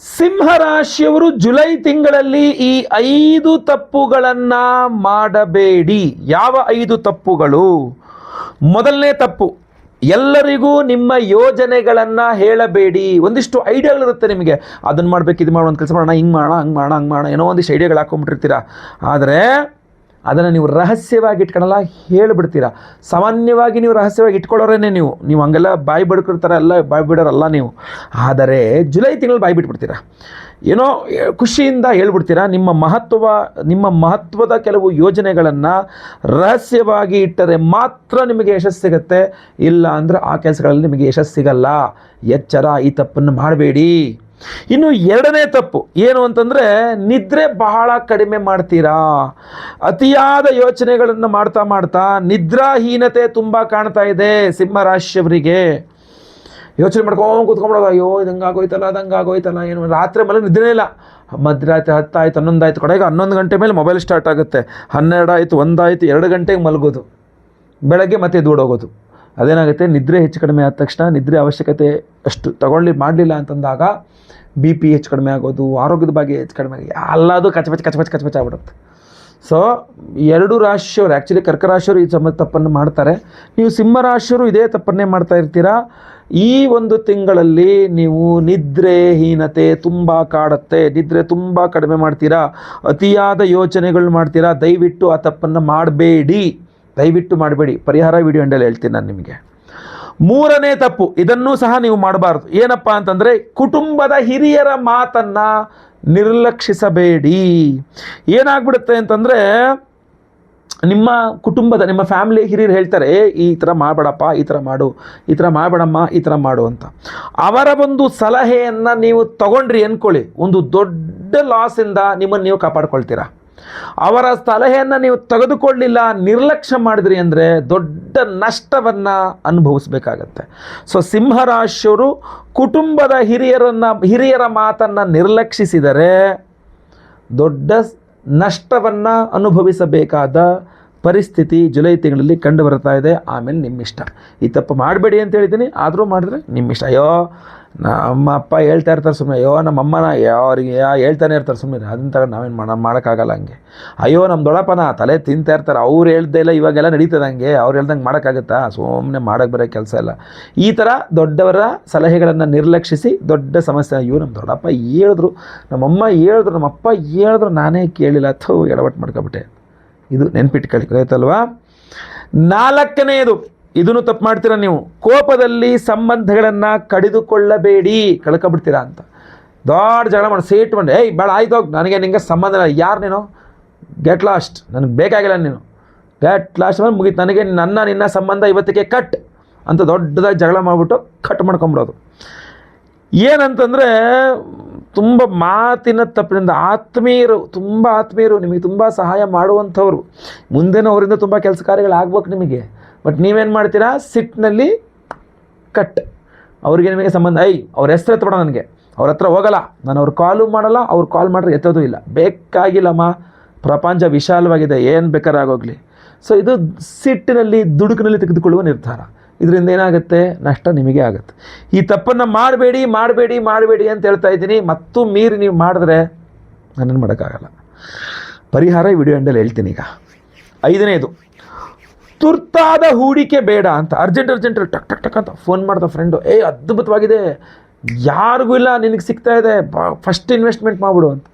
ಸಿಂಹರಾಶಿಯವರು July ತಿಂಗಳಲ್ಲಿ ಈ 5 ತಪ್ಪುಗಳನ್ನ ಮಾಡಬೇಡಿ. ಯಾವ 5 ತಪ್ಪುಗಳು? ಮೊದಲನೇ ತಪ್ಪು, ಎಲ್ಲರಿಗೂ ನಿಮ್ಮ ಯೋಜನೆಗಳನ್ನು ಹೇಳಬೇಡಿ. ಒಂದಿಷ್ಟು ಐಡಿಯಾಗಳಿರುತ್ತೆ ನಿಮಗೆ, ಅದನ್ನು ಮಾಡಬೇಕು, ಇದು ಮಾಡೋ, ಒಂದು ಕೆಲಸ ಮಾಡೋಣ, ಹಿಂಗೆ ಮಾಡೋಣ, ಹಂಗೆ ಮಾಡೋಣ, ಹಂಗೆ ಮಾಡೋಣ, ಏನೋ ಒಂದಿಷ್ಟು ಐಡಿಯಾಗಳು ಹಾಕೊಂಡ್ಬಿಟ್ಟಿರ್ತೀರ. ಆದರೆ ಅದನ್ನು ನೀವು ರಹಸ್ಯವಾಗಿ ಇಟ್ಕೊಳ್ಳಲ್ಲ, ಹೇಳಿಬಿಡ್ತೀರಾ. ಸಾಮಾನ್ಯವಾಗಿ ನೀವು ರಹಸ್ಯವಾಗಿ ಇಟ್ಕೊಳ್ಳೋರೇನೆ ನೀವು ಹಂಗೆಲ್ಲ ಬಾಯಿ ಬಿಡ್ಕೊಳ್ತಾರೆ, ಎಲ್ಲ ಬಾಯಿ ಬಿಡೋರಲ್ಲ ನೀವು. ಆದರೆ ಜುಲೈ ತಿಂಗಳು ಬಾಯಿ ಬಿಟ್ಬಿಡ್ತೀರಾ, ಏನೋ ಖುಷಿಯಿಂದ ಹೇಳ್ಬಿಡ್ತೀರಾ. ನಿಮ್ಮ ಮಹತ್ವದ ಕೆಲವು ಯೋಜನೆಗಳನ್ನು ರಹಸ್ಯವಾಗಿ ಇಟ್ಟರೆ ಮಾತ್ರ ನಿಮಗೆ ಯಶಸ್ಸು ಸಿಗುತ್ತೆ, ಇಲ್ಲ ಅಂದರೆ ಆ ಕೆಲಸಗಳಲ್ಲಿ ನಿಮಗೆ ಯಶಸ್ಸು ಸಿಗಲ್ಲ. ಎಚ್ಚರ, ಈ ತಪ್ಪನ್ನು ಮಾಡಬೇಡಿ. ಇನ್ನು ಎರಡನೇ ತಪ್ಪು ಏನು ಅಂತಂದರೆ, ನಿದ್ರೆ ಬಹಳ ಕಡಿಮೆ ಮಾಡ್ತೀರಾ. ಅತಿಯಾದ ಯೋಚನೆಗಳನ್ನು ಮಾಡ್ತಾ ಮಾಡ್ತಾ ನಿದ್ರಾಹೀನತೆ ತುಂಬ ಕಾಣ್ತಾ ಇದೆ ಸಿಂಹರಾಶಿಯವರಿಗೆ. ಯೋಚನೆ ಮಾಡ್ಕೊಂಡು ಕೂತ್ಕೊಂಡ್ಬಿಡೋದು, ಅಯ್ಯೋ ಇದು ಹಂಗಾಗೋಯ್ತಲ್ಲ, ಅದು ಹಂಗಾಗೋಯ್ತಲ್ಲ, ಏನು ರಾತ್ರಿ ಮಲಗಿ ನಿದ್ದೆ ಇಲ್ಲ. ಮಧ್ಯರಾತ್ರಿ 10 ಆಯ್ತು, 11 ಆಯಿತು, ಕಡೆಗೆ 11 ಗಂಟೆ ಮೇಲೆ ಮೊಬೈಲ್ ಸ್ಟಾರ್ಟ್ ಆಗುತ್ತೆ. 12 ಆಯಿತು, 1 ಆಯಿತು, 2 ಗಂಟೆಗೆ ಮಲಗೋದು, ಬೆಳಗ್ಗೆ ಮತ್ತೆ ದೂಡೋಗೋದು. ಅದೇನಾಗುತ್ತೆ, ನಿದ್ರೆ ಹೆಚ್ಚು ಕಡಿಮೆ ಆದ ತಕ್ಷಣ, ನಿದ್ರೆ ಅವಶ್ಯಕತೆ ಅಷ್ಟು ಮಾಡಲಿಲ್ಲ ಅಂತಂದಾಗ ಬಿ ಪಿ ಹೆಚ್ಚು ಕಡಿಮೆ ಆಗೋದು, ಆರೋಗ್ಯದ ಬಗ್ಗೆ ಹೆಚ್ಚು ಕಡಿಮೆ ಆಗಿ ಎಲ್ಲದು ಕಚಪಚ ಆಗ್ಬಿಡುತ್ತೆ. ಸೊ 2 ರಾಶಿಯವರು, ಆ್ಯಕ್ಚುಲಿ ಕರ್ಕರಾಶಿಯವರು ಈ ತಪ್ಪನ್ನು ಮಾಡ್ತಾರೆ. ನೀವು ಸಿಂಹರಾಶಿಯವರು ಇದೇ ತಪ್ಪನ್ನೇ ಮಾಡ್ತಾ ಇರ್ತೀರಾ. ಈ ಒಂದು ತಿಂಗಳಲ್ಲಿ ನೀವು ನಿದ್ರೆಹೀನತೆ ತುಂಬ ಕಾಡುತ್ತೆ, ನಿದ್ರೆ ತುಂಬ ಕಡಿಮೆ ಮಾಡ್ತೀರಾ, ಅತಿಯಾದ ಯೋಚನೆಗಳು ಮಾಡ್ತೀರಾ. ದಯವಿಟ್ಟು ಆ ತಪ್ಪನ್ನು ಮಾಡಬೇಡಿ, ದಯವಿಟ್ಟು ಮಾಡಬೇಡಿ. ಪರಿಹಾರ ವಿಡಿಯೋ ಎಂಡಲ್ಲಿ ಹೇಳ್ತೀನಿ ನಾನು ನಿಮಗೆ. ಮೂರನೇ ತಪ್ಪು, ಇದನ್ನೂ ಸಹ ನೀವು ಮಾಡಬಾರ್ದು. ಏನಪ್ಪ ಅಂತಂದರೆ, ಕುಟುಂಬದ ಹಿರಿಯರ ಮಾತನ್ನು ನಿರ್ಲಕ್ಷಿಸಬೇಡಿ. ಏನಾಗ್ಬಿಡುತ್ತೆ ಅಂತಂದರೆ, ನಿಮ್ಮ ಫ್ಯಾಮಿಲಿ ಹಿರಿಯರು ಹೇಳ್ತಾರೆ, ಈ ಥರ ಮಾಡಬೇಡಪ್ಪ, ಈ ಥರ ಮಾಡು, ಈ ಥರ ಮಾಡಬೇಡಮ್ಮ, ಈ ಥರ ಮಾಡು ಅಂತ. ಅವರ ಒಂದು ಸಲಹೆಯನ್ನು ನೀವು ತಗೊಂಡ್ರಿ ಅಂದ್ಕೊಳ್ಳಿ, ಒಂದು ದೊಡ್ಡ ಲಾಸಿಂದ ನಿಮ್ಮನ್ನು ನೀವು ಕಾಪಾಡ್ಕೊಳ್ತೀರಾ. ಅವರ ಸಲಹೆಯನ್ನು ನೀವು ತೆಗೆದುಕೊಳ್ಳಲಿಲ್ಲ, ನಿರ್ಲಕ್ಷ್ಯ ಮಾಡಿದ್ರಿ ಅಂದರೆ ದೊಡ್ಡ ನಷ್ಟವನ್ನು ಅನುಭವಿಸಬೇಕಾಗತ್ತೆ. ಸೊ ಸಿಂಹರಾಶಿಯವರು ಕುಟುಂಬದ ಹಿರಿಯರ ಮಾತನ್ನು ನಿರ್ಲಕ್ಷಿಸಿದರೆ ದೊಡ್ಡ ನಷ್ಟವನ್ನು ಅನುಭವಿಸಬೇಕಾದ ಪರಿಸ್ಥಿತಿ ಜುಲೈ ತಿಂಗಳಲ್ಲಿ ಕಂಡು ಬರ್ತಾ ಇದೆ. ಆಮೇಲೆ ನಿಮ್ಮಿಷ್ಟ. ಈ ತಪ್ಪು ಮಾಡಬೇಡಿ ಅಂತ ಹೇಳಿದ್ದೀನಿ, ಆದರೂ ಮಾಡಿದ್ರೆ ನಿಮ್ಮಿಷ್ಟ. ಅಯ್ಯೋ ನಮ್ಮ ಅಪ್ಪ ಹೇಳ್ತಾ ಇರ್ತಾರೆ ಸುಮ್ಮನೆ, ಅಯ್ಯೋ ನಮ್ಮ ಅಮ್ಮನ ಅವ್ರಿಗೆ ಹೇಳ್ತಾನೆ ಇರ್ತಾರೆ ಸುಮ್ಮನೆ, ಅದನ್ನ ತಗೊಂಡು ನಾವೇನು ಮಾಡೋಕ್ಕಾಗಲ್ಲ ಹಂಗೆ. ಅಯ್ಯೋ ನಮ್ಮ ದೊಡ್ಡಪ್ಪನ ತಲೆ ತಿಂತಾ ಇರ್ತಾರೆ, ಅವ್ರು ಹೇಳ್ದೇ ಇಲ್ಲ ಇವಾಗೆಲ್ಲ ನಡೀತದೆ ಹಂಗೆ, ಅವ್ರು ಹೇಳ್ದಂಗೆ ಮಾಡೋಕ್ಕಾಗುತ್ತಾ, ಸುಮ್ಮನೆ ಮಾಡೋಕ್ಕೆ ಬರೋ ಕೆಲಸ ಇಲ್ಲ. ಈ ಥರ ದೊಡ್ಡವರ ಸಲಹೆಗಳನ್ನು ನಿರ್ಲಕ್ಷಿಸಿ ದೊಡ್ಡ ಸಮಸ್ಯೆ. ಅಯ್ಯೋ ನಮ್ಮ ದೊಡ್ಡಪ್ಪ ಹೇಳಿದ್ರು, ನಮ್ಮಮ್ಮ ಹೇಳಿದ್ರು, ನಮ್ಮಪ್ಪ ಹೇಳಿದ್ರು, ನಾನೇ ಕೇಳಿಲ್ಲ, ಅಥವಾ ಎಡವಟ್ಟು ಮಾಡ್ಕೊಬಿಟ್ಟೆ. ಇದು ನೆನ್ಪಿಟ್ಕೊಳ್ಳಿ, ಆಯ್ತಲ್ವಾ? 4ನೇದು, ಇದನ್ನು ತಪ್ಪು ಮಾಡ್ತೀರಾ ನೀವು. ಕೋಪದಲ್ಲಿ ಸಂಬಂಧಗಳನ್ನು ಕಡಿದುಕೊಳ್ಳಬೇಡಿ, ಕಳ್ಕೊಬಿಡ್ತೀರಾ ಅಂತ. ದೊಡ್ಡ ಜಗಳ ಮಾಡಿ ಸೇಟ್ ಮಾಡಿ, ಏಯ್ ಬೇಡ ಆಯ್ತು, ನನಗೆ ನಿಂಗೆ ಸಂಬಂಧ ಇಲ್ಲ, ಯಾರು ನೀನು, ಗೆಟ್ ಲಾಸ್ಟ್, ನನಗೆ ಬೇಕಾಗಿಲ್ಲ ನೀನು, ಗೆಟ್ ಲಾಸ್ಟ್ ಮೇಲೆ ಮುಗೀತು, ನನಗೆ ನಿನ್ನ ಸಂಬಂಧ ಇವತ್ತಿಗೆ ಕಟ್ ಅಂತ ದೊಡ್ಡದಾಗಿ ಜಗಳ ಮಾಡಿಬಿಟ್ಟು ಕಟ್ ಮಾಡ್ಕೊಂಬಿಡೋದು. ಏನಂತಂದರೆ, ತುಂಬ ಮಾತಿನ ತಪ್ಪಿನಿಂದ ತುಂಬ ಆತ್ಮೀಯರು, ನಿಮಗೆ ತುಂಬ ಸಹಾಯ ಮಾಡುವಂಥವ್ರು, ಮುಂದೆನೂ ಅವರಿಂದ ತುಂಬ ಕೆಲಸ ಕಾರ್ಯಗಳಾಗ್ಬೇಕು ನಿಮಗೆ. ಬಟ್ ನೀವೇನು ಮಾಡ್ತೀರಾ, ಸಿಟ್ಟಿನಲ್ಲಿ ಕಟ್. ಅವ್ರಿಗೆ ನಿಮಗೆ ಸಂಬಂಧ, ಅವ್ರ ಹೆಸರು ಎತ್ತಬೇಡ, ನನಗೆ ಅವ್ರ ಹತ್ರ ಹೋಗಲ್ಲ, ನಾನು ಅವ್ರು ಕಾಲು ಮಾಡಲ್ಲ, ಅವ್ರು ಕಾಲ್ ಮಾಡ್ರೆ ಎತ್ತೋದು ಇಲ್ಲ, ಬೇಕಾಗಿಲ್ಲಮ್ಮ, ಪ್ರಪಂಚ ವಿಶಾಲವಾಗಿದೆ, ಏನು ಬೇಕಾದ್ರೆ ಆಗೋಗಲಿ. ಸೊ ಇದು ಸಿಟ್ಟಿನಲ್ಲಿ ದುಡುಕಿನಲ್ಲಿ ತೆಗೆದುಕೊಳ್ಳುವ ನಿರ್ಧಾರ. ಇದರಿಂದ ಏನಾಗುತ್ತೆ, ನಷ್ಟ ನಿಮಗೆ ಆಗುತ್ತೆ. ಈ ತಪ್ಪನ್ನು ಮಾಡಬೇಡಿ ಅಂತ ಹೇಳ್ತಾ ಇದ್ದೀನಿ. ಮತ್ತು ಮೀರಿ ನೀವು ಮಾಡಿದ್ರೆ ನನ್ನನ್ನು ಮಾಡೋಕ್ಕಾಗಲ್ಲ. ಪರಿಹಾರ ಈ ವಿಡಿಯೋ ಎಂಡಲ್ಲಿ ಹೇಳ್ತೀನಿ. ಈಗ 5ನೇದು, ತುರ್ತಾದ ಹೂಡಿಕೆ ಬೇಡ ಅಂತ. ಅರ್ಜೆಂಟ್ ಟಕ್ ಅಂತ ಫೋನ್ ಮಾಡ್ದ ಫ್ರೆಂಡು, ಅದ್ಭುತವಾಗಿದೆ, ಯಾರಿಗೂ ಇಲ್ಲ, ನಿನಗೆ ಸಿಗ್ತಾ ಇದೆ, ಫಸ್ಟ್ ಇನ್ವೆಸ್ಟ್ಮೆಂಟ್ ಮಾಡಿಬಿಡು ಅಂತ.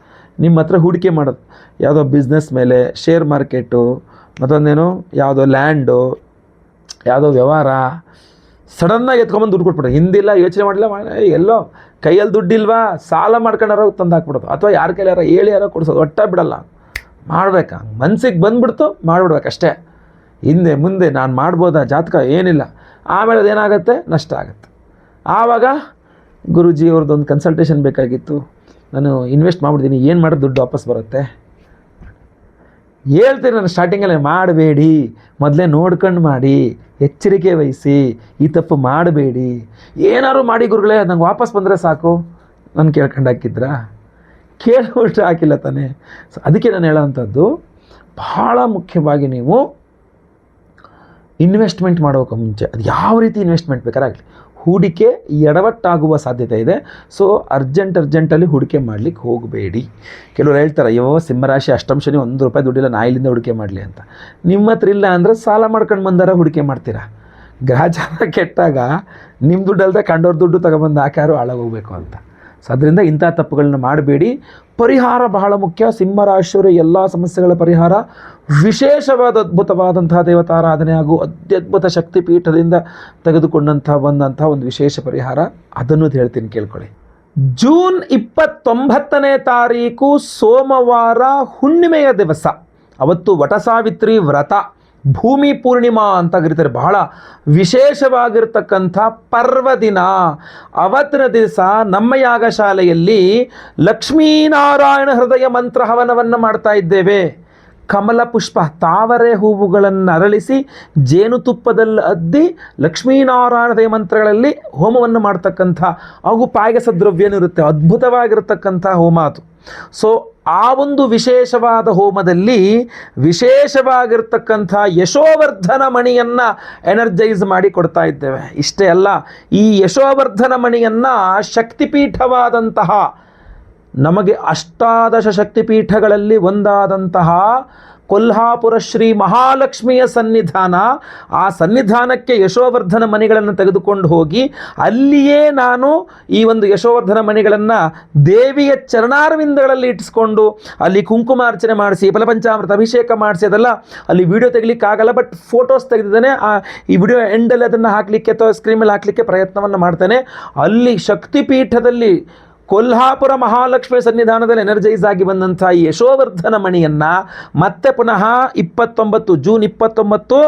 ನಿಮ್ಮ ಹತ್ರ ಹೂಡಿಕೆ ಮಾಡೋದು ಯಾವುದೋ ಬಿಸ್ನೆಸ್ ಮೇಲೆ, ಶೇರ್ ಮಾರ್ಕೆಟು, ಮತ್ತೊಂದೇನು ಯಾವುದೋ ಲ್ಯಾಂಡು, ಯಾವುದೋ ವ್ಯವಹಾರ, ಸಡನ್ನಾಗಿ ಎತ್ಕೊಂಬಂದು ದುಡ್ಡು ಕೊಟ್ಬಿಡೋದು. ಹಿಂದಿಲ್ಲ, ಯೋಚನೆ ಮಾಡಿಲ್ಲ, ಎಲ್ಲೋ ಕೈಯಲ್ಲಿ ದುಡ್ಡಿಲ್ವಾ, ಸಾಲ ಮಾಡ್ಕೊಂಡಾರೋ ತಂದು ಹಾಕ್ಬಿಡೋದು, ಅಥವಾ ಯಾರ ಕೈಲಿ ಯಾರೋ ಕೊಡಿಸೋದು. ಒಟ್ಟ ಬಿಡಲ್ಲ, ಮಾಡ್ಬೇಕಾ, ಮನ್ಸಿಗೆ ಬಂದುಬಿಡ್ತು ಮಾಡಿಬಿಡ್ಬೇಕಷ್ಟೇ. ಹಿಂದೆ ಮುಂದೆ ನಾನು ಮಾಡ್ಬೋದಾ, ಜಾತಕ ಏನಿಲ್ಲ. ಆಮೇಲೆ ಅದೇನಾಗುತ್ತೆ, ನಷ್ಟ ಆಗುತ್ತೆ. ಆವಾಗ ಗುರುಜಿ ಅವ್ರದ್ದೊಂದು ಕನ್ಸಲ್ಟೇಷನ್ ಬೇಕಾಗಿತ್ತು, ನಾನು ಇನ್ವೆಸ್ಟ್ ಮಾಡಿಬಿಡ್ತೀನಿ, ಏನು ಮಾಡಿದ್ರೆ ದುಡ್ಡು ವಾಪಸ್ ಬರುತ್ತೆ ಹೇಳ್ತೀನಿ ನಾನು. ಸ್ಟಾರ್ಟಿಂಗಲ್ಲೇ ಮಾಡಬೇಡಿ, ಮೊದಲೇ ನೋಡ್ಕೊಂಡು ಮಾಡಿ, ಎಚ್ಚರಿಕೆ ವಹಿಸಿ, ಈ ತಪ್ಪು ಮಾಡಬೇಡಿ. ಏನಾದ್ರು ಮಾಡಿ ಗುರುಗಳೇ, ನಂಗೆ ವಾಪಸ್ ಬಂದರೆ ಸಾಕು, ನಾನು ಕೇಳ್ಕೊಂಡು ಹಾಕಿದ್ರಾ, ಕೇಳ್ಬಿಟ್ಟು ಹಾಕಿಲ್ಲ ತಾನೇ. ಸೊ ಅದಕ್ಕೆ ನಾನು ಹೇಳೋವಂಥದ್ದು, ಬಹಳ ಮುಖ್ಯವಾಗಿ ನೀವು ಇನ್ವೆಸ್ಟ್ಮೆಂಟ್ ಮಾಡೋಕೆ ಮುಂಚೆ, ಅದು ಯಾವ ರೀತಿ ಇನ್ವೆಸ್ಟ್ಮೆಂಟ್ ಬೇಕಾರಾಗಲಿ, ಹೂಡಿಕೆ ಎಡವಟ್ಟಾಗುವ ಸಾಧ್ಯತೆ ಇದೆ. ಸೊ ಅರ್ಜೆಂಟಲ್ಲಿ ಹೂಡಿಕೆ ಮಾಡಲಿಕ್ಕೆ ಹೋಗಬೇಡಿ. ಕೆಲವರು ಹೇಳ್ತಾರೆ, ಅಯ್ಯೋ ಸಿಂಹರಾಶಿ ಅಷ್ಟಮ ಶನಿ ₹1 ದುಡ್ಡಿಲ್ಲ, ನಾ ಇಲ್ಲಿಂದ ಹೂಡಿಕೆ ಮಾಡಲಿ ಅಂತ. ನಿಮ್ಮ ಹತ್ರ ಇಲ್ಲ ಅಂದರೆ ಸಾಲ ಮಾಡ್ಕೊಂಡು ಬಂದಾರ ಹೂಡಿಕೆ ಮಾಡ್ತೀರಾ. ಗ್ರಹಚಾರ ಕೆಟ್ಟಾಗ ನಿಮ್ಮ ದುಡ್ಡು ಅಲ್ಲದೆ ಕಂಡವ್ರ ದುಡ್ಡು ತಗೊಬಂದು ಹಾಕ್ಯಾರು ಹಾಳಾಗೋಗ್ಬೇಕು ಅಂತ. ಸೊ ಅದರಿಂದ ಇಂಥ ತಪ್ಪುಗಳನ್ನ ಮಾಡಬೇಡಿ. ಪರಿಹಾರ ಬಹಳ ಮುಖ್ಯ. ಸಿಂಹರಾಶಿಯವರ ಎಲ್ಲ ಸಮಸ್ಯೆಗಳ ಪರಿಹಾರ ವಿಶೇಷವಾದ ಅದ್ಭುತವಾದಂತಹ ದೇವತಾರಾಧನೆ ಹಾಗೂ ಅತ್ಯದ್ಭುತ ಶಕ್ತಿಪೀಠದಿಂದ ತೆಗೆದುಕೊಂಡಂಥ ಬಂದಂಥ ಒಂದು ವಿಶೇಷ ಪರಿಹಾರ, ಅದನ್ನು ಹೇಳ್ತೀನಿ ಕೇಳ್ಕೊಳ್ಳಿ. ಜೂನ್ 29ನೇ ತಾರೀಕು ಸೋಮವಾರ ಹುಣ್ಣಿಮೆಯ ದಿವಸ. ಅವತ್ತು ವಟಸಾವಿತ್ರಿ ವ್ರತ, ಭೂಮಿ ಪೂರ್ಣಿಮಾ ಅಂತ ಕರೀತಾರೆ. ಬಹಳ ವಿಶೇಷವಾಗಿರ್ತಕ್ಕಂಥ ಪರ್ವದಿನ. ಅವತ್ತಿನ ದಿವಸ ನಮ್ಮ ಯಾಗಶಾಲೆಯಲ್ಲಿ ಲಕ್ಷ್ಮೀನಾರಾಯಣ ಹೃದಯ ಮಂತ್ರ ಹವನವನ್ನು ಮಾಡ್ತಾ ಇದ್ದೇವೆ. ಕಮಲ ಪುಷ್ಪ, ತಾವರೆ ಹೂವುಗಳನ್ನು ಅರಳಿಸಿ ಜೇನುತುಪ್ಪದಲ್ಲಿ ಅದ್ದಿ ಲಕ್ಷ್ಮೀನಾರಾಯಣ ಹೃದಯ ಮಂತ್ರಗಳಲ್ಲಿ ಹೋಮವನ್ನು ಮಾಡ್ತಕ್ಕಂಥ ಹಾಗೂ ಪಾಯಸ ದ್ರವ್ಯನೂ ಇರುತ್ತೆ. ಅದ್ಭುತವಾಗಿರ್ತಕ್ಕಂಥ ಹೋಮ ಅದು. ಸೊ ಆ ಒಂದು ವಿಶೇಷವಾದ ಹೋಮದಲ್ಲಿ ವಿಶೇಷವಾಗಿರ್ತಕ್ಕಂಥ ಯಶೋವರ್ಧನ ಮಣಿಯನ್ನು ಎನರ್ಜೈಸ್ ಮಾಡಿ ಕೊಡ್ತಾ ಇದ್ದೇವೆ. ಇಷ್ಟೇ ಅಲ್ಲ, ಈ ಯಶೋವರ್ಧನ ಮಣಿಯನ್ನು ಶಕ್ತಿಪೀಠವಾದಂತಹ, ನಮಗೆ ಅಷ್ಟಾದಶ ಶಕ್ತಿಪೀಠಗಳಲ್ಲಿ ಒಂದಾದಂತಹ ಕೊಲ್ಹಾಪುರ ಶ್ರೀ ಮಹಾಲಕ್ಷ್ಮಿಯ ಸನ್ನಿಧಾನ, ಆ ಸನ್ನಿಧಾನಕ್ಕೆ ಯಶೋವರ್ಧನ ಮಣಿಗಳನ್ನು ತೆಗೆದುಕೊಂಡು ಹೋಗಿ ಅಲ್ಲಿಯೇ ನಾನು ಈ ಒಂದು ಯಶೋವರ್ಧನ ಮಣಿಗಳನ್ನು ದೇವಿಯ ಚರಣಾರವಿಂದಗಳಲ್ಲಿ ಇಟ್ಟಿಸ್ಕೊಂಡು ಅಲ್ಲಿ ಕುಂಕುಮಾರ್ಚನೆ ಮಾಡಿಸಿ ಫಲಪಂಚಾಮೃತ ಅಭಿಷೇಕ ಮಾಡಿಸಿ, ಅದೆಲ್ಲ ಅಲ್ಲಿ ವಿಡಿಯೋ ತೆಗಿಲಿಕ್ಕಾಗಲ್ಲ, ಬಟ್ ಫೋಟೋಸ್ ತೆಗೆದಿದ್ದೇನೆ. ಈ ವಿಡಿಯೋ ಎಂಡಲ್ಲಿ ಅದನ್ನು ಹಾಕಲಿಕ್ಕೆ ಅಥವಾ ಸ್ಕ್ರೀನ್ ಮೇಲೆ ಹಾಕಲಿಕ್ಕೆ ಪ್ರಯತ್ನವನ್ನು ಮಾಡ್ತೇನೆ. ಅಲ್ಲಿ ಶಕ್ತಿಪೀಠದಲ್ಲಿ ಕೊಲ್ಹಾಪುರ ಮಹಾಲಕ್ಷ್ಮಿ ಸನ್ನಿಧಾನದಲ್ಲಿ ಎನರ್ಜೈಸ್ ಆಗಿ ಬಂದಂಥ ಈ ಯಶೋವರ್ಧನ ಮಣಿಯನ್ನು ಮತ್ತೆ ಪುನಃ ಜೂನ್ 29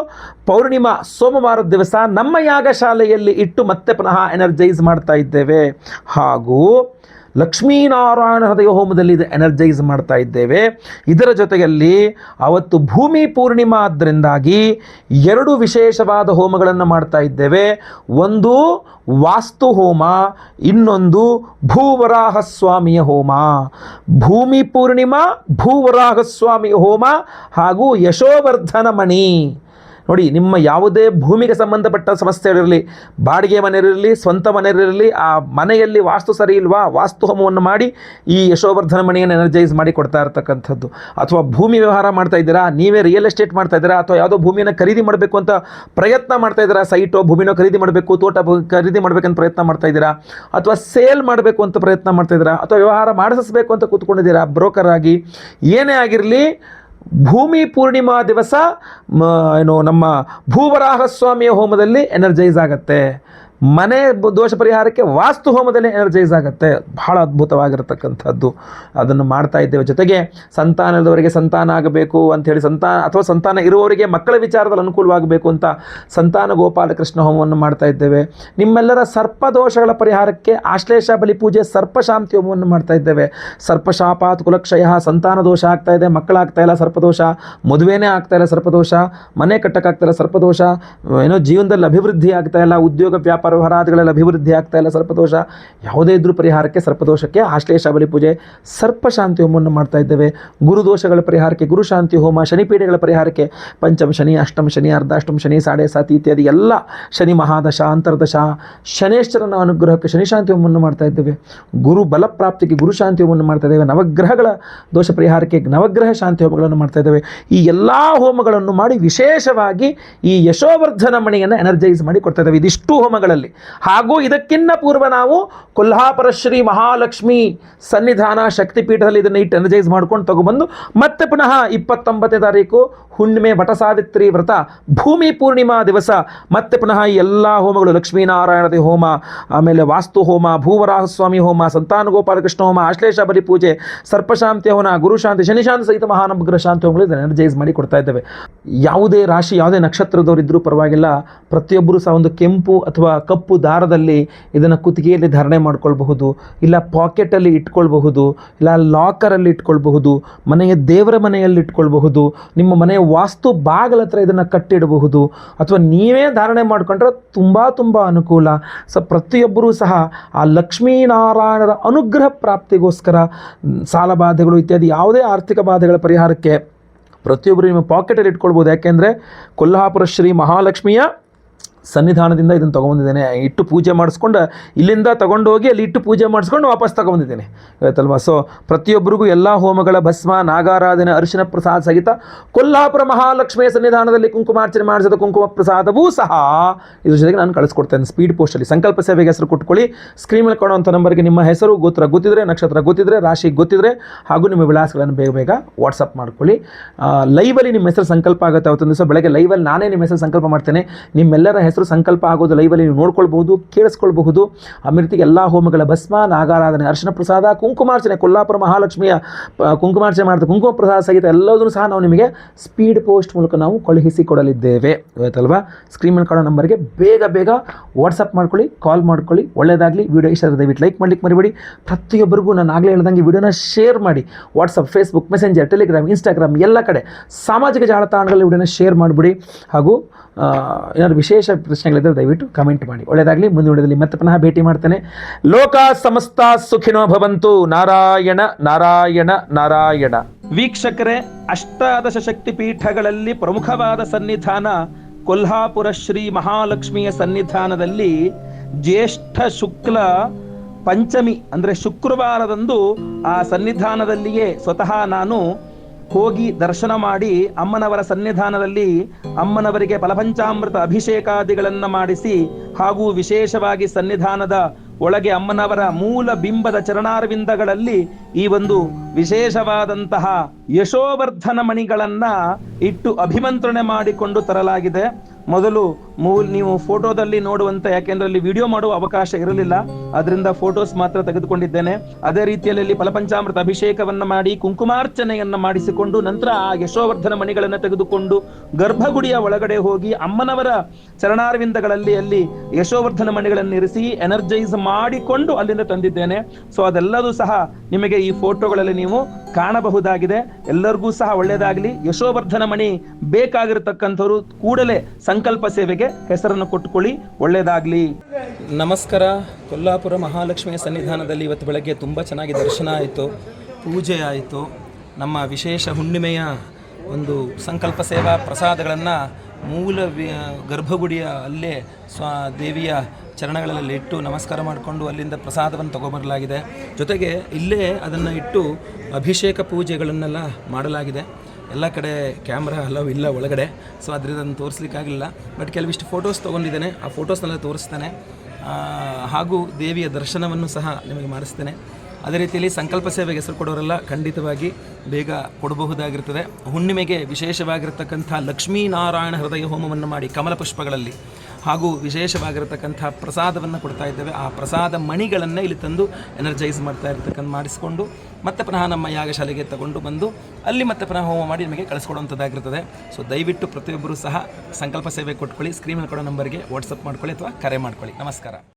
ಪೌರ್ಣಿಮಾ ಸೋಮವಾರದ ದಿವಸ ನಮ್ಮ ಯಾಗಶಾಲೆಯಲ್ಲಿ ಇಟ್ಟು ಮತ್ತೆ ಪುನಃ ಎನರ್ಜೈಸ್ ಮಾಡ್ತಾ ಇದ್ದೇವೆ. ಹಾಗೂ ಲಕ್ಷ್ಮೀನಾರಾಯಣ ಹೃದಯ ಹೋಮದಲ್ಲಿ ಇದು ಎನರ್ಜೈಸ್ ಮಾಡ್ತಾ ಇದ್ದೇವೆ. ಇದರ ಜೊತೆಯಲ್ಲಿ ಅವತ್ತು ಭೂಮಿ ಪೂರ್ಣಿಮಾ ಆದ್ದರಿಂದಾಗಿ 2 ವಿಶೇಷವಾದ ಹೋಮಗಳನ್ನು ಮಾಡ್ತಾ ಇದ್ದೇವೆ. ಒಂದು ವಾಸ್ತು ಹೋಮ, ಇನ್ನೊಂದು ಭೂವರಾಹಸ್ವಾಮಿಯ ಹೋಮ. ಭೂಮಿ ಪೂರ್ಣಿಮಾ, ಭೂವರಾಹಸ್ವಾಮಿಯ ಹೋಮ ಹಾಗೂ ಯಶೋವರ್ಧನ ಮಣಿ. ನೋಡಿ, ನಿಮ್ಮ ಯಾವುದೇ ಭೂಮಿಗೆ ಸಂಬಂಧಪಟ್ಟ ಸಮಸ್ಯೆಗಳಿರಲಿ, ಬಾಡಿಗೆ ಮನೆಯಿರಲಿ, ಸ್ವಂತ ಮನೆಯಿರಲಿ, ಆ ಮನೆಯಲ್ಲಿ ವಾಸ್ತು ಸರಿ ಇಲ್ವಾ, ವಾಸ್ತು ಹೋಮವನ್ನು ಮಾಡಿ ಈ ಯಶೋವರ್ಧನ ಮಣಿಯನ್ನು ಎನರ್ಜೈಸ್ ಮಾಡಿ ಕೊಡ್ತಾ ಇರ್ತಕ್ಕಂಥದ್ದು. ಅಥವಾ ಭೂಮಿ ವ್ಯವಹಾರ ಮಾಡ್ತಾ ಇದ್ದೀರಾ, ನೀವೇ ರಿಯಲ್ ಎಸ್ಟೇಟ್ ಮಾಡ್ತಾ ಇದ್ದೀರಾ, ಅಥವಾ ಯಾವುದೋ ಭೂಮಿಯನ್ನು ಖರೀದಿ ಮಾಡಬೇಕು ಅಂತ ಪ್ರಯತ್ನ ಮಾಡ್ತಾ ಇದ್ದೀರಾ, ಸೈಟೋ ಭೂಮಿನೋ ಖರೀದಿ ಮಾಡಬೇಕು, ತೋಟ ಖರೀದಿ ಮಾಡಬೇಕಂತ ಪ್ರಯತ್ನ ಮಾಡ್ತಾ ಇದ್ದೀರಾ, ಅಥವಾ ಸೇಲ್ ಮಾಡಬೇಕು ಅಂತ ಪ್ರಯತ್ನ ಮಾಡ್ತಾ ಇದ್ದೀರಾ, ಅಥವಾ ವ್ಯವಹಾರ ಮಾಡಿಸಬೇಕು ಅಂತ ಕೂತ್ಕೊಂಡಿದ್ದೀರಾ ಬ್ರೋಕರ್ ಆಗಿ, ಏನೇ ಆಗಿರಲಿ, ಭೂಮಿ ಪೂರ್ಣಿಮಾ ದಿವಸ ನಮ್ಮ ಭೂವರಾಹಸ್ವಾಮಿಯ ಹೋಮದಲ್ಲಿ ಎನರ್ಜೈಸ್ ಆಗುತ್ತೆ. ಮನೆ ದೋಷ ಪರಿಹಾರಕ್ಕೆ ವಾಸ್ತು ಹೋಮದಲ್ಲಿ ಎನರ್ಜೈಸ್ ಆಗುತ್ತೆ. ಬಹಳ ಅದ್ಭುತವಾಗಿರತಕ್ಕಂಥದ್ದು, ಅದನ್ನು ಮಾಡ್ತಾ ಇದ್ದೇವೆ. ಜೊತೆಗೆ ಸಂತಾನ ಇಲ್ಲದವರಿಗೆ ಸಂತಾನ ಆಗಬೇಕು ಅಂಥೇಳಿ, ಸಂತಾನ ಇರುವವರಿಗೆ ಮಕ್ಕಳ ವಿಚಾರದಲ್ಲಿ ಅನುಕೂಲವಾಗಬೇಕು ಅಂತ ಸಂತಾನ ಗೋಪಾಲಕೃಷ್ಣ ಹೋಮವನ್ನು ಮಾಡ್ತಾ ಇದ್ದೇವೆ. ನಿಮ್ಮೆಲ್ಲರ ಸರ್ಪದೋಷಗಳ ಪರಿಹಾರಕ್ಕೆ ಆಶ್ಲೇಷ ಬಲಿ ಪೂಜೆ ಸರ್ಪಶಾಂತಿ ಹೋಮವನ್ನು ಮಾಡ್ತಾ ಇದ್ದೇವೆ. ಸರ್ಪಶಾಪಾತ್ ಕುಲಕ್ಷಯ, ಸಂತಾನ ದೋಷ ಆಗ್ತಾ ಇದೆ, ಮಕ್ಕಳಾಗ್ತಾ ಇಲ್ಲ ಸರ್ಪದೋಷ, ಮದುವೆನೇ ಆಗ್ತಾ ಇಲ್ಲ ಸರ್ಪದೋಷ, ಮನೆ ಕಟ್ಟಕ್ಕಾಗ್ತಾ ಇಲ್ಲ ಸರ್ಪದೋಷ, ಜೀವನದಲ್ಲಿ ಅಭಿವೃದ್ಧಿ ಆಗ್ತಾ ಇಲ್ಲ, ಉದ್ಯೋಗ ವ್ಯಾಪಾರ ವ್ಯವಹಾರಗಳಲ್ಲಿ ಅಭಿವೃದ್ಧಿ ಆಗ್ತಾ ಇಲ್ಲ ಸರ್ಪದೋಷ, ಯಾವುದೇ ಇದ್ರೂ ಪರಿಹಾರಕ್ಕೆ ಸರ್ಪದೋಷಕ್ಕೆ ಆಶ್ಲೇಷ ಬಲಿ ಪೂಜೆ ಸರ್ಪಶಾಂತಿ ಹೋಮವನ್ನು ಮಾಡ್ತಾ ಇದ್ದೇವೆ. ಗುರುದೋಷಗಳ ಪರಿಹಾರಕ್ಕೆ ಗುರುಶಾಂತಿ ಹೋಮ, ಶನಿಪೀಡೆಗಳ ಪರಿಹಾರಕ್ಕೆ ಪಂಚಮ ಶನಿ, ಅಷ್ಟಮ ಶನಿ, ಅರ್ಧಾಷ್ಟಮ ಶನಿ, ಸಾಡೆ ಸಾತಿ ಇತ್ಯಾದಿ ಎಲ್ಲ ಶನಿ ಮಹಾದಶ, ಅಂತರ್ದಶ, ಶನೇಶ್ವರನ ಅನುಗ್ರಹಕ್ಕೆ ಶನಿಶಾಂತಿ ಹೋಮವನ್ನು ಮಾಡ್ತಾ ಇದ್ದೇವೆ. ಗುರು ಬಲಪ್ರಾಪ್ತಿಗೆ ಗುರುಶಾಂತಿ ಹೋಮವನ್ನು ಮಾಡ್ತಾ ಇದ್ದೇವೆ. ನವಗ್ರಹಗಳ ದೋಷ ಪರಿಹಾರಕ್ಕೆ ನವಗ್ರಹ ಶಾಂತಿ ಹೋಮಗಳನ್ನು ಮಾಡ್ತಾ ಇದ್ದೇವೆ. ಈ ಎಲ್ಲ ಹೋಮಗಳನ್ನು ಮಾಡಿ ವಿಶೇಷವಾಗಿ ಈ ಯಶೋವರ್ಧನ ಮಣಿಯನ್ನು ಎನರ್ಜೈಸ್ ಮಾಡಿ ಕೊಡ್ತಾ ಇದ್ದೇವೆ. ಇದಿಷ್ಟು ಹೋಮಗಳಲ್ಲಿ. ಹಾಗೂ ಇದಕ್ಕಿನ್ನ ಪೂರ್ವ ನಾವು ಕೊಲ್ಹಾಪುರ ಶ್ರೀ ಮಹಾಲಕ್ಷ್ಮಿ ಸನ್ನಿಧಾನ ಶಕ್ತಿಪೀಠದಲ್ಲಿ ಇದನ್ನು ಇಟ್ಟು ಎನರ್ಜೈಸ್ ಮಾಡ್ಕೊಂಡು ತಗೊಬಂದು ಮತ್ತೆ ಪುನಃ 29ನೇ ತಾರೀಕು ಹುಣ್ಣಿಮೆ ವಟಸಾವಿತ್ರಿ ವ್ರತ ಭೂಮಿ ಪೂರ್ಣಿಮಾ ದಿವಸ ಮತ್ತೆ ಪುನಃ ಈ ಎಲ್ಲ ಹೋಮಗಳು, ಲಕ್ಷ್ಮೀನಾರಾಯಣದ ಹೋಮ, ಆಮೇಲೆ ವಾಸ್ತು ಹೋಮ, ಭೂವರಾಹಸ್ವಾಮಿ ಹೋಮ, ಸಂತಾನ ಗೋಪಾಲಕೃಷ್ಣ ಹೋಮ, ಆಶ್ಲೇಷ ಬಲಿ ಪೂಜೆ, ಸರ್ಪಶಾಂತಿ ಹೋಮ, ಗುರುಶಾಂತಿ, ಶನಿಶಾಂತಿ ಸಹಿತ ಮಹಾನವಗ್ರಹ ಶಾಂತಿ ಹೋಮಗಳು ಇದನ್ನು ಎನರ್ಜೈಸ್ ಮಾಡಿ ಕೊಡ್ತಾ ಇದ್ದೇವೆ. ಯಾವುದೇ ರಾಶಿ, ಯಾವುದೇ ನಕ್ಷತ್ರದವರು ಇದ್ರೂ ಪರವಾಗಿಲ್ಲ, ಪ್ರತಿಯೊಬ್ಬರು ಸಹ ಒಂದು ಕೆಂಪು ಅಥವಾ ಕಪ್ಪು ದಾರದಲ್ಲಿ ಇದನ್ನು ಕುತ್ತಿಗೆಯಲ್ಲಿ ಧಾರಣೆ ಮಾಡ್ಕೊಳ್ಬಹುದು, ಇಲ್ಲ ಪಾಕೆಟಲ್ಲಿ ಇಟ್ಕೊಳ್ಬಹುದು, ಇಲ್ಲ ಲಾಕರಲ್ಲಿ ಇಟ್ಕೊಳ್ಬಹುದು, ಮನೆಯ ದೇವರ ಮನೆಯಲ್ಲಿ ಇಟ್ಕೊಳ್ಬಹುದು, ನಿಮ್ಮ ಮನೆಯ ವಾಸ್ತು ಬಾಗಿಲ ಹತ್ರ ಇದನ್ನು ಕಟ್ಟಿಡಬಹುದು, ಅಥವಾ ನೀವೇ ಧಾರಣೆ ಮಾಡಿಕೊಂಡ್ರೆ ತುಂಬ ಅನುಕೂಲ. ಸೊ ಪ್ರತಿಯೊಬ್ಬರೂ ಸಹ ಆ ಲಕ್ಷ್ಮೀನಾರಾಯಣರ ಅನುಗ್ರಹ ಪ್ರಾಪ್ತಿಗೋಸ್ಕರ ಸಾಲ ಬಾಧೆಗಳು ಇತ್ಯಾದಿ ಯಾವುದೇ ಆರ್ಥಿಕ ಬಾಧೆಗಳ ಪರಿಹಾರಕ್ಕೆ ಪ್ರತಿಯೊಬ್ಬರು ನಿಮ್ಮ ಪಾಕೆಟಲ್ಲಿ ಇಟ್ಕೊಳ್ಬೋದು. ಯಾಕೆಂದರೆ ಕೊಲ್ಹಾಪುರ ಶ್ರೀ ಮಹಾಲಕ್ಷ್ಮಿಯ ಸನ್ನಿಧಾನದಿಂದ ಇದನ್ನು ತೊಗೊಂಬಂದಿದ್ದೇನೆ, ಇಟ್ಟು ಪೂಜೆ ಮಾಡಿಸ್ಕೊಂಡು ಇಲ್ಲಿಂದ ತೊಗೊಂಡೋಗಿ ಅಲ್ಲಿ ಇಟ್ಟು ಪೂಜೆ ಮಾಡಿಸ್ಕೊಂಡು ವಾಪಸ್ ತೊಗೊಂಬಂದಿದ್ದೇನೆ ಆಯ್ತಲ್ವಾ. ಸೊ ಪ್ರತಿಯೊಬ್ಬರಿಗೂ ಎಲ್ಲ ಹೋಮಗಳ ಭಸ್ಮ, ನಾಗಾರಾಧನೆ, ಅರಿಶಿನ ಪ್ರಸಾದ ಸಹಿತ ಕೊಲ್ಹಾಪುರ ಮಹಾಲಕ್ಷ್ಮಿಯ ಸನ್ನಿಧಾನದಲ್ಲಿ ಕುಂಕುಮಾರ್ಚನೆ ಮಾಡಿಸಿದ ಕುಂಕುಮ ಪ್ರಸಾದವೂ ಸಹ ಇದ್ರ ಜೊತೆಗೆ ನಾನು ಕಳಿಸ್ಕೊಡ್ತೇನೆ ಸ್ಪೀಡ್ ಪೋಸ್ಟಲ್ಲಿ. ಸಂಕಲ್ಪ ಸೇವೆಗೆ ಹೆಸರು ಕೊಟ್ಕೊಳ್ಳಿ. ಸ್ಕ್ರೀನ್ ಮೇಲೆ ಕೊಡುವಂಥ ನಂಬರ್ಗೆ ನಿಮ್ಮ ಹೆಸರು, ಗೋತ್ರ ಗೊತ್ತಿದ್ರೆ, ನಕ್ಷತ್ರ ಗೊತ್ತಿದ್ರೆ, ರಾಶಿ ಗೊತ್ತಿದ್ರೆ ಹಾಗೂ ನಿಮ್ಮ ವಿಳಾಸಗಳನ್ನು ಬೇಗ ಬೇಗ ವಾಟ್ಸಪ್ ಮಾಡ್ಕೊಳ್ಳಿ. ಲೈವಲ್ಲಿ ನಿಮ್ಮ ಹೆಸರು ಸಂಕಲ್ಪ ಆಗುತ್ತೆ. ಅವತ್ತೊಂದು ದಿವಸ ಬೆಳಗ್ಗೆ ಲೈವಲ್ಲಿ ನಾನೇ ನಿಮ್ಮ ಹೆಸರು ಸಂಕಲ್ಪ ಮಾಡ್ತೇನೆ. ನಿಮ್ಮೆಲ್ಲರ ಹೆಸರು ಸಂಕಲ್ಪ ಆಗೋದು ಲೈವಲ್ಲಿ ನೀವು ನೋಡ್ಕೊಳ್ಬಹುದು, ಕೇಳಿಸ್ಕೊಳ್ಬಹುದು. ಆ ರೀತಿಗೆ ಎಲ್ಲ ಹೋಮಗಳ ಭಸ್ಮ, ನಾಗಾರಾಧನೆ, ಅರ್ಶನ ಪ್ರಸಾದ, ಕುಂಕುಮಾರ್ಚನೆ, ಕೊಲ್ಲಾಪುರ ಮಹಾಲಕ್ಷ್ಮಿಯ ಕುಂಕುಮಾರ್ಚನೆ ಮಾಡಿದ ಕುಂಕುಮ ಪ್ರಸಾದ ಸಹಿತ ಎಲ್ಲದನ್ನು ಸಹ ನಾವು ನಿಮಗೆ ಸ್ಪೀಡ್ ಪೋಸ್ಟ್ ಮೂಲಕ ನಾವು ಕಳುಹಿಸಿಕೊಡಲಿದ್ದೇವೆ ಆಯ್ತಲ್ವಾ. ಸ್ಕ್ರೀನ್ ಮೇಲೆ ಕಾಣೋ ನಂಬರ್ಗೆ ಬೇಗ ಬೇಗ ವಾಟ್ಸಪ್ ಮಾಡ್ಕೊಳ್ಳಿ, ಕಾಲ್ ಮಾಡ್ಕೊಳ್ಳಿ. ಒಳ್ಳೆಯದಾಗಲಿ. ವಿಡಿಯೋ ಇಷ್ಟ ಆದರೆ ದಯವಿಟ್ಟು ಲೈಕ್ ಮಾಡ್ಲಿಕ್ಕೆ ಮರಿಬೇಡಿ. ಪ್ರತಿಯೊಬ್ಬರಿಗೂ ನಾನು ಆಗಲೇ ಹೇಳ್ದಂಗೆ ವಿಡಿಯೋನ ಶೇರ್ ಮಾಡಿ. WhatsApp, Facebook, messenger, Telegram, Instagram ಎಲ್ಲ ಕಡೆ ಸಾಮಾಜಿಕ ಜಾಲತಾಣಗಳಲ್ಲಿ ವಿಡಿಯೋನ ಶೇರ್ ಮಾಡಿಬಿಡಿ. ಹಾಗೂ ಏನಾದರೂ ವಿಶೇಷ ಪ್ರಶ್ನೆಗಳಿದ್ದರೆ ದಯವಿಟ್ಟು ಕಮೆಂಟ್ ಮಾಡಿ. ಒಳ್ಳೆಯದಾಗಲಿ. ಮುಂದಿನ ವಿಡಿಯೋದಲ್ಲಿ ಮತ್ತೆ ಪುನಃ ಭೇಟಿ ಮಾಡ್ತೇನೆ. ಲೋಕ ಸಮಸ್ತ ಸುಖಿನೋ ಭವಂತು. ನಾರಾಯಣ ನಾರಾಯಣ ನಾರಾಯಣ. ವೀಕ್ಷಕರೇ, ಅಷ್ಟಾದಶ ಶಕ್ತಿ ಪೀಠಗಳಲ್ಲಿ ಪ್ರಮುಖವಾದ ಸನ್ನಿಧಾನ ಕೊಲ್ಹಾಪುರ ಶ್ರೀ ಮಹಾಲಕ್ಷ್ಮಿಯ ಸನ್ನಿಧಾನದಲ್ಲಿ ಜ್ಯೇಷ್ಠ ಶುಕ್ಲ ಪಂಚಮಿ ಅಂದರೆ ಶುಕ್ರವಾರದಂದು ಆ ಸನ್ನಿಧಾನದಲ್ಲಿಯೇ ಸ್ವತಃ ನಾನು ಹೋಗಿ ದರ್ಶನ ಮಾಡಿ ಅಮ್ಮನವರ ಸನ್ನಿಧಾನದಲ್ಲಿ ಅಮ್ಮನವರಿಗೆ ಫಲಪಂಚಾಮೃತ ಅಭಿಷೇಕಾದಿಗಳನ್ನು ಮಾಡಿಸಿ ಹಾಗೂ ವಿಶೇಷವಾಗಿ ಸನ್ನಿಧಾನದ ಒಳಗೆ ಅಮ್ಮನವರ ಮೂಲ ಬಿಂಬದ ಚರಣಾರವಿಂದಗಳಲ್ಲಿ ಈ ಒಂದು ವಿಶೇಷವಾದಂತಹ ಯಶೋವರ್ಧನ ಮಣಿಗಳನ್ನು ಇಟ್ಟು ಅಭಿಮಂತ್ರಣೆ ಮಾಡಿಕೊಂಡು ತರಲಾಗಿದೆ. ಮೊದಲು ನೀವು ಫೋಟೋದಲ್ಲಿ ನೋಡುವಂತೆ, ಯಾಕೆಂದ್ರೆ ಅಲ್ಲಿ ವಿಡಿಯೋ ಮಾಡುವ ಅವಕಾಶ ಇರಲಿಲ್ಲ, ಅದರಿಂದ ಫೋಟೋಸ್ ಮಾತ್ರ ತೆಗೆದುಕೊಂಡಿದ್ದೇನೆ. ಅದೇ ರೀತಿಯಲ್ಲಿ ಫಲಪಂಚಾಮೃತ ಅಭಿಷೇಕವನ್ನ ಮಾಡಿ ಕುಂಕುಮಾರ್ಚನೆಯನ್ನ ಮಾಡಿಸಿಕೊಂಡು ನಂತರ ಆ ಯಶೋವರ್ಧನ ಮಣಿಗಳನ್ನು ತೆಗೆದುಕೊಂಡು ಗರ್ಭಗುಡಿಯ ಒಳಗಡೆ ಹೋಗಿ ಅಮ್ಮನವರ ಚರಣಾರವಿಂದಗಳಲ್ಲಿ ಅಲ್ಲಿ ಯಶೋವರ್ಧನ ಮಣಿಗಳನ್ನು ಇರಿಸಿ ಎನರ್ಜೈಸ್ ಮಾಡಿಕೊಂಡು ಅಲ್ಲಿಂದ ತಂದಿದ್ದೇನೆ. ಸೊ ಅದೆಲ್ಲದೂ ಸಹ ನಿಮಗೆ ಈ ಫೋಟೋಗಳಲ್ಲಿ ನೀವು ಕಾಣಬಹುದಾಗಿದೆ. ಎಲ್ಲರಿಗೂ ಸಹ ಒಳ್ಳೆಯದಾಗಲಿ. ಯಶೋವರ್ಧನ ಮಣಿ ಬೇಕಾಗಿರತಕ್ಕಂಥವ್ರು ಕೂಡಲೇ ಸಂಕಲ್ಪ ಸೇವೆಗೆ ಹೆಸರನ್ನು ಕೊಟ್ಟುಕೊಳ್ಳಿ. ಒಳ್ಳೆಯದಾಗಲಿ. ನಮಸ್ಕಾರ. ಕೊಲ್ಲಾಪುರ ಮಹಾಲಕ್ಷ್ಮಿಯ ಸನ್ನಿಧಾನದಲ್ಲಿ ಇವತ್ತು ಬೆಳಗ್ಗೆ ತುಂಬ ಚೆನ್ನಾಗಿ ದರ್ಶನ ಆಯಿತು, ಪೂಜೆ ಆಯಿತು. ನಮ್ಮ ವಿಶೇಷ ಹುಣ್ಣಿಮೆಯ ಒಂದು ಸಂಕಲ್ಪ ಸೇವಾ ಪ್ರಸಾದಗಳನ್ನು ಮೂಲ ಗರ್ಭಗುಡಿಯ ಅಲ್ಲೇ ದೇವಿಯ ಚರಣಗಳಲ್ಲಿ ಇಟ್ಟು ನಮಸ್ಕಾರ ಮಾಡಿಕೊಂಡು ಅಲ್ಲಿಂದ ಪ್ರಸಾದವನ್ನು ತಗೊಂಬರಲಾಗಿದೆ. ಜೊತೆಗೆ ಇಲ್ಲೇ ಅದನ್ನು ಇಟ್ಟು ಅಭಿಷೇಕ ಪೂಜೆಗಳನ್ನೆಲ್ಲ ಮಾಡಲಾಗಿದೆ. ಎಲ್ಲ ಕಡೆ ಕ್ಯಾಮ್ರಾ ಅಲವ್ ಇಲ್ಲ ಒಳಗಡೆ, ಸೊ ಅದರಿಂದ ತೋರಿಸ್ಲಿಕ್ಕಾಗಲಿಲ್ಲ. ಬಟ್ ಕೆಲವಿಷ್ಟು ಫೋಟೋಸ್ ತೊಗೊಂಡಿದ್ದೇನೆ, ಆ ಫೋಟೋಸ್ನೆಲ್ಲ ತೋರಿಸ್ತೇನೆ. ಹಾಗೂ ದೇವಿಯ ದರ್ಶನವನ್ನು ಸಹ ನಿಮಗೆ ಮಾಡಿಸ್ತೇನೆ. ಅದೇ ರೀತಿಯಲ್ಲಿ ಸಂಕಲ್ಪ ಸೇವೆಗೆ ಹೆಸರು ಕೊಡೋರೆಲ್ಲ ಖಂಡಿತವಾಗಿ ಬೇಗ ಕೊಡಬಹುದಾಗಿರ್ತದೆ. ಹುಣ್ಣಿಮೆಗೆ ವಿಶೇಷವಾಗಿರ್ತಕ್ಕಂಥ ಲಕ್ಷ್ಮೀನಾರಾಯಣ ಹೃದಯ ಹೋಮವನ್ನು ಮಾಡಿ ಕಮಲ ಪುಷ್ಪಗಳಲ್ಲಿ ಹಾಗೂ ವಿಶೇಷವಾಗಿರತಕ್ಕಂಥ ಪ್ರಸಾದವನ್ನು ಕೊಡ್ತಾ ಇದ್ದೇವೆ. ಆ ಪ್ರಸಾದ ಮಣಿಗಳನ್ನು ಇಲ್ಲಿ ತಂದು ಎನರ್ಜೈಸ್ ಮಾಡಿಸಿಕೊಂಡು ಮತ್ತೆ ಪುನಃ ನಮ್ಮ ಯಾಗಶಾಲೆಗೆ ತಗೊಂಡು ಬಂದು ಅಲ್ಲಿ ಮತ್ತೆ ಪುನಃ ಹೋಮ ಮಾಡಿ ನಿಮಗೆ ಕಳಿಸ್ಕೊಡುವಂಥದ್ದಾಗಿರ್ತದೆ. ಸೊ ದಯವಿಟ್ಟು ಪ್ರತಿಯೊಬ್ಬರೂ ಸಹ ಸಂಕಲ್ಪ ಸೇವೆ ಕೊಟ್ಕೊಳ್ಳಿ. ಸ್ಕ್ರೀನ್ ಮೇಲೆ ಕೊಡೋ ನಂಬರ್ಗೆ ವಾಟ್ಸಪ್ ಮಾಡ್ಕೊಳ್ಳಿ ಅಥವಾ ಕರೆ ಮಾಡ್ಕೊಳ್ಳಿ. ನಮಸ್ಕಾರ.